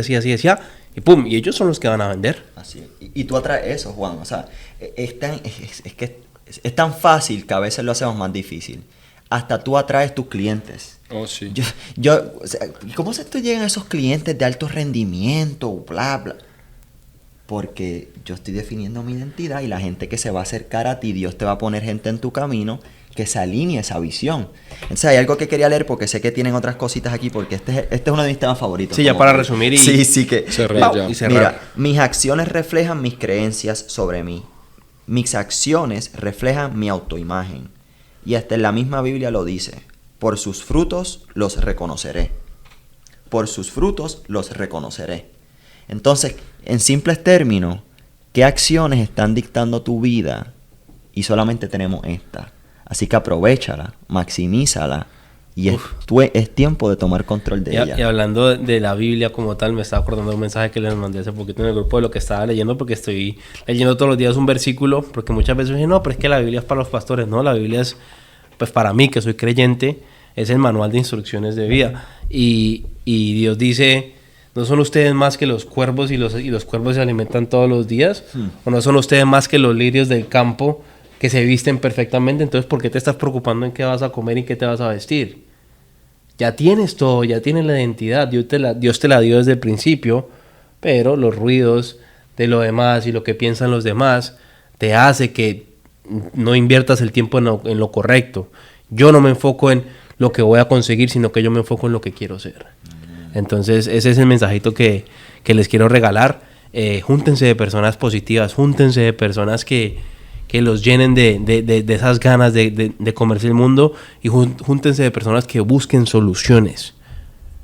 y pum, y ellos son los que van a vender. Así. Y tú atraes eso, Juan, o sea, es tan fácil que a veces lo hacemos más difícil. Hasta tú atraes tus clientes. Oh, sí. O sea, ¿cómo se te llegan esos clientes de alto rendimiento, bla, bla? Porque yo estoy definiendo mi identidad y la gente que se va a acercar a ti, Dios te va a poner gente en tu camino que se alinee a esa visión. Entonces hay algo que quería leer porque sé que tienen otras cositas aquí porque este es uno de mis temas favoritos. Sí, ya para resumir y... Sí, que... cerrar. Mira, mis acciones reflejan mis creencias sobre mí. Mis acciones reflejan mi autoimagen. Y hasta en la misma Biblia lo dice. Por sus frutos los reconoceré. Por sus frutos los reconoceré. Entonces, en simples términos, ¿qué acciones están dictando tu vida? Y solamente tenemos esta. Así que aprovéchala, maximízala. Y es tiempo de tomar control de ella. Y hablando de la Biblia como tal, me estaba acordando de un mensaje que les mandé hace poquito en el grupo de lo que estaba leyendo, porque estoy leyendo todos los días un versículo, porque muchas veces me dicen, no, pero es que la Biblia es para los pastores. No, la Biblia es, pues para mí, que soy creyente, es el manual de instrucciones de vida. Y Dios dice, ¿no son ustedes más que los cuervos y los cuervos se alimentan todos los días? ¿O no son ustedes más que los lirios del campo que se visten perfectamente? Entonces, ¿por qué te estás preocupando en qué vas a comer y qué te vas a vestir? Ya tienes todo, ya tienes la identidad, Dios te la dio desde el principio, pero los ruidos de lo demás y lo que piensan los demás te hace que no inviertas el tiempo en lo correcto. Yo no me enfoco en lo que voy a conseguir, sino que yo me enfoco en lo que quiero ser. Entonces, ese es el mensajito que les quiero regalar. Júntense de personas positivas, júntense de personas que que los llenen de esas ganas de comerse el mundo, y júntense de personas que busquen soluciones,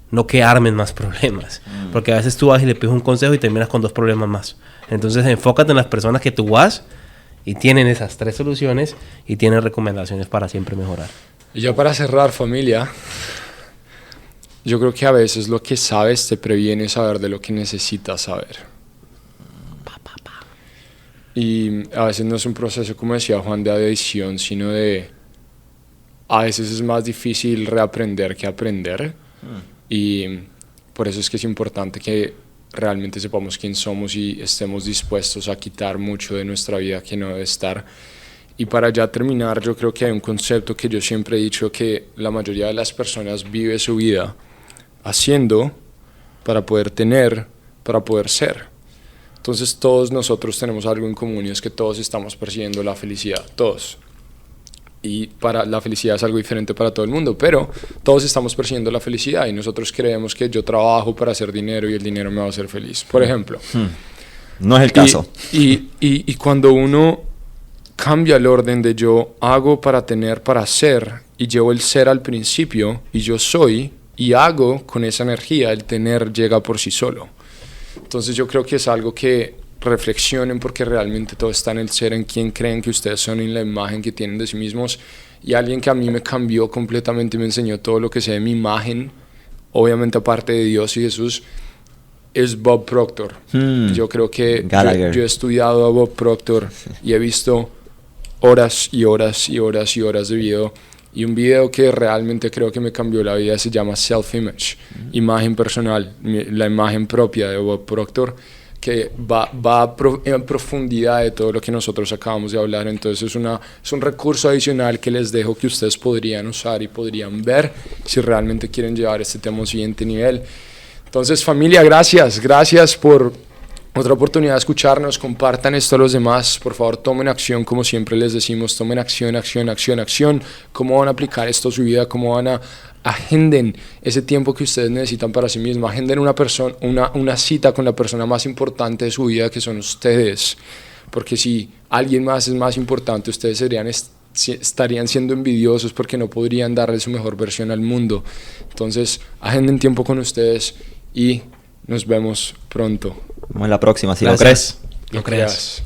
no que armen más problemas. Porque a veces tú vas y le pides un consejo y terminas con 2 problemas más. Entonces enfócate en las personas que tú vas y tienen esas 3 soluciones y tienen recomendaciones para siempre mejorar. Y ya para cerrar, familia, yo creo que a veces lo que sabes te previene saber de lo que necesitas saber. Y a veces no es un proceso, como decía Juan, de adición, sino de... A veces es más difícil reaprender que aprender. Y por eso es que es importante que realmente sepamos quién somos y estemos dispuestos a quitar mucho de nuestra vida que no debe estar. Y para ya terminar, yo creo que hay un concepto que yo siempre he dicho, que la mayoría de las personas vive su vida haciendo para poder tener, para poder ser. Entonces todos nosotros tenemos algo en común, y es que todos estamos persiguiendo la felicidad, todos. Y la felicidad es algo diferente para todo el mundo, pero todos estamos persiguiendo la felicidad, y nosotros creemos que yo trabajo para hacer dinero y el dinero me va a hacer feliz, por ejemplo. No es el caso. Y cuando uno cambia el orden de yo hago para tener, para ser, y llevo el ser al principio, y yo soy, y hago con esa energía, el tener llega por sí solo. Entonces yo creo que es algo que reflexionen, porque realmente todo está en el ser, en quién creen que ustedes son, en la imagen que tienen de sí mismos. Y alguien que a mí me cambió completamente, me enseñó todo lo que sé de mi imagen, obviamente aparte de Dios y Jesús, es Bob Proctor. Yo creo que yo he estudiado a Bob Proctor y he visto horas y horas y horas y horas de video. Y un video que realmente creo que me cambió la vida se llama Self-Image, imagen personal, la imagen propia de Bob Proctor, que va en profundidad de todo lo que nosotros acabamos de hablar. Entonces es un recurso adicional que les dejo, que ustedes podrían usar y podrían ver si realmente quieren llevar este tema a un siguiente nivel. Entonces, familia, gracias por otra oportunidad de escucharnos. Compartan esto a los demás. Por favor, tomen acción, como siempre les decimos. Tomen acción. ¿Cómo van a aplicar esto a su vida? ¿Cómo van a agenden ese tiempo que ustedes necesitan para sí mismos? Agenden una cita con la persona más importante de su vida, que son ustedes. Porque si alguien más es más importante, ustedes estarían siendo envidiosos porque no podrían darle su mejor versión al mundo. Entonces, agenden tiempo con ustedes y nos vemos pronto. Nos vemos en la próxima, si lo crees. Lo creas.